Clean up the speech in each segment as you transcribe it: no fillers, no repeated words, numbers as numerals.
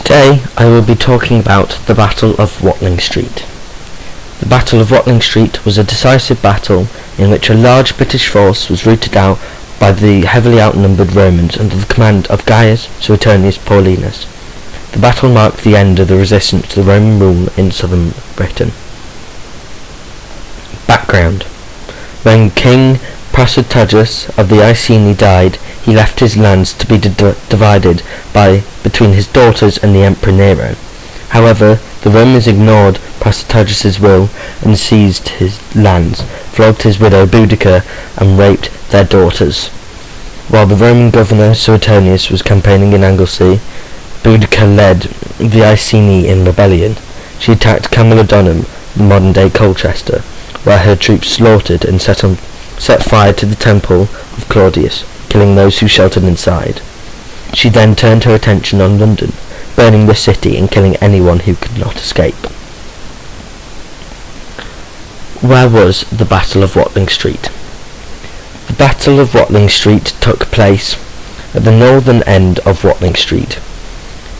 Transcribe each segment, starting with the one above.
Today I will be talking about the Battle of Watling Street. The Battle of Watling Street was a decisive battle in which a large British force was routed out by the heavily outnumbered Romans under the command of Gaius Suetonius Paulinus. The battle marked the end of the resistance to the Roman rule in southern Britain. Background: when King Prasutagus of the Iceni died, he left his lands to be divided between his daughters and the Emperor Nero. However, the Romans ignored Prasutagus' will and seized his lands, flogged his widow Boudica, and raped their daughters. While the Roman governor Suetonius was campaigning in Angus, Boudica led the Iceni in rebellion. She attacked Camulodunum, modern-day Colchester, where her troops slaughtered and set fire to the temple of Claudius, killing those who sheltered inside. She then turned her attention on London, burning the city and killing anyone who could not escape. Where was the Battle of Watling Street? The Battle of Watling Street took place at the northern end of Watling Street,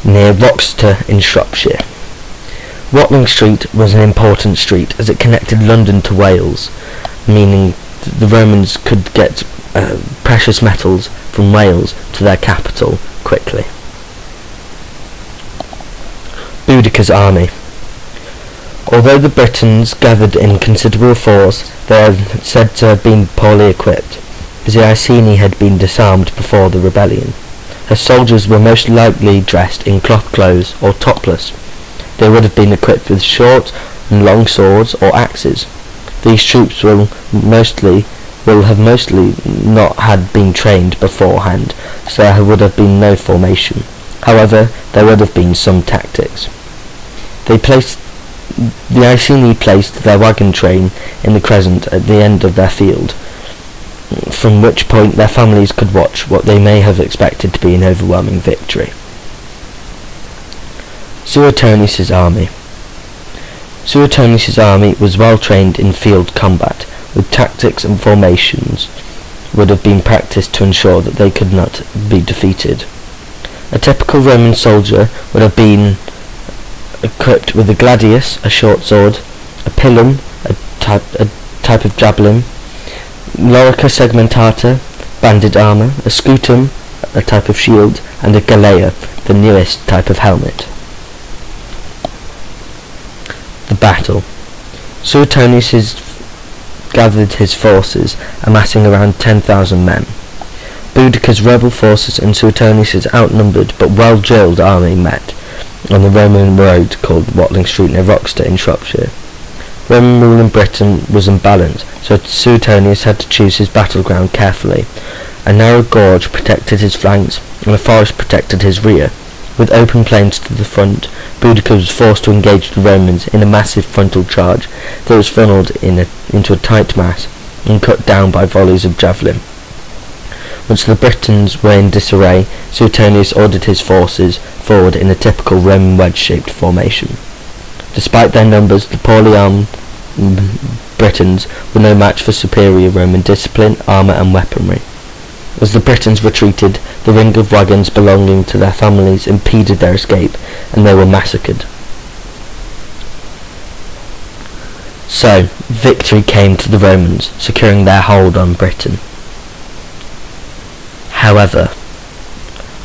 near Roxton in Shropshire. Watling Street was an important street as it connected London to Wales, meaning the Romans could get precious metals from Wales to their capital quickly. BOUDICA'S army. Although the Britons gathered in considerable force, they are said to have been poorly equipped, as the Iceni had been disarmed before the rebellion. Her soldiers were most likely dressed in cloth clothes or topless. They would have been equipped with short and long swords or axes. These troops will have mostly not had been trained beforehand, so there would have been no formation. However, there would have been some tactics. The Iceni placed their wagon train in the crescent at the end of their field, from which point their families could watch what they may have expected to be an overwhelming victory. Suetonius'S army. Suetonius'S army was well trained in field combat, with tactics and formations would have been practiced to ensure that they could not be defeated. A typical Roman soldier would have been equipped with a gladius, a short sword, a pilum, a type of javelin, lorica segmentata, banded armour, a scutum, a type of shield, and a galea, the newest type of helmet. The battle. Suetonius gathered his forces, amassing around 10,000 men. Boudica's rebel forces and Suetonius's outnumbered but well-drilled army met on the Roman road called Watling Street near Roxton in Shropshire. Roman rule in Britain was imbalanced, so Suetonius had to choose his battleground carefully. A narrow gorge protected his flanks, and a forest protected his rear. With open plains to the front, Boudica was forced to engage the Romans in a massive frontal charge that was funneled into a tight mass and cut down by volleys of javelin. Once the Britons were in disarray, Suetonius ordered his forces forward in a typical Roman wedge-shaped formation. Despite their numbers, the poorly armed Britons were no match for superior Roman discipline, armour and weaponry. As the Britons retreated, the ring of wagons belonging to their families impeded their escape, and they were massacred. So, victory came to the Romans, securing their hold on Britain. However,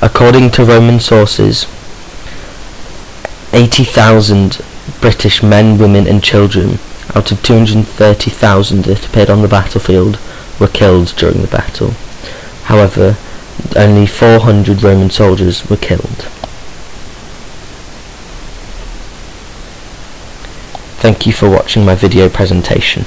according to Roman sources, 80,000 British men, women and children out of 230,000 that appeared on the battlefield were killed during the battle. However, only 400 Roman soldiers were killed. Thank you for watching my video presentation.